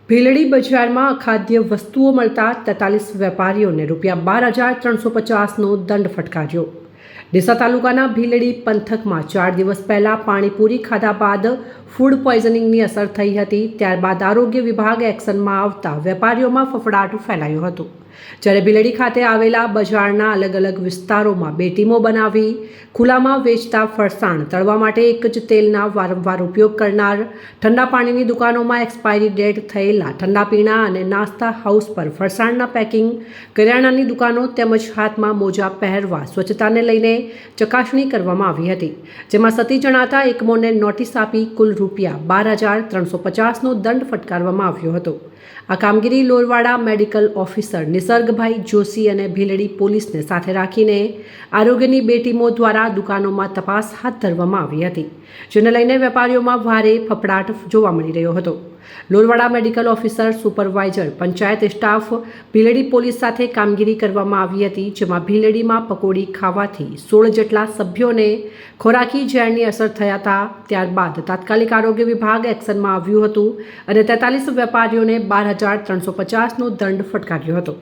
ભીલડી બજારમાં અખાદ્ય વસ્તુઓ મળતા 43 વેપારીઓને ₹12,350નો દંડ ફટકાર્યો। ડીસા તાલુકાના ભીલડી પંથકમાં 4 દિવસ પહેલાં પાણીપુરી ખાધા બાદ ફૂડ પોઈઝનિંગની અસર થઈ હતી। ત્યારબાદ આરોગ્ય વિભાગ એક્શનમાં આવતા વેપારીઓમાં ફફડાટ ફેલાયો હતો। જ્યારે ભીલડી ખાતે આવેલા બજારના અલગ અલગ વિસ્તારોમાં 2 ટીમો બનાવી ખુલ્લામાં વેચતા ફરસાણ તળવા માટે એક જ તેલના વારંવાર ઉપયોગ કરનાર, ઠંડા પાણીની દુકાનોમાં એક્સપાયરી ડેટ થયેલા ઠંડા પીણા અને નાસ્તા હાઉસ પર ફરસાણના પેકિંગ, કરિયાણાની દુકાનો તેમજ હાથમાં મોજા પહેરવા સ્વચ્છતાને લઈને ચકાસણી કરવામાં આવી હતી। જેમાં સતી જણાતા એકમોને નોટિસ આપી કુલ ₹12,350નો દંડ ફટકારવામાં આવ્યો હતો। આ કામગીરી લોરવાડા મેડિકલ ઓફિસર નિસર્ગભાઈ જોશી અને ભીલડી પોલીસને સાથે રાખીને આરોગ્યની 2 ટીમો દ્વારા દુકાનોમાં તપાસ હાથ ધરવામાં આવી હતી, જેને લઈને વેપારીઓમાં ભારે ફફડાટ જોવા મળી રહ્યો હતો। Lorwada medical officer, supervisor, panchayat staff, Bhildi police સાથે કામગીરી કરવામાં આવી હતી। જેમાં ભીલડીમાં પકોડી ખાવાથી 16 જેટલા સભ્યોને ખોરાકી ઝેરની અસર થયા હતા। ત્યારબાદ તાત્કાલિક આરોગ્ય વિભાગ એક્શનમાં આવ્યું હતું અને 43 વેપારીઓને ₹12,350નો દંડ ફટકાર્યો હતો।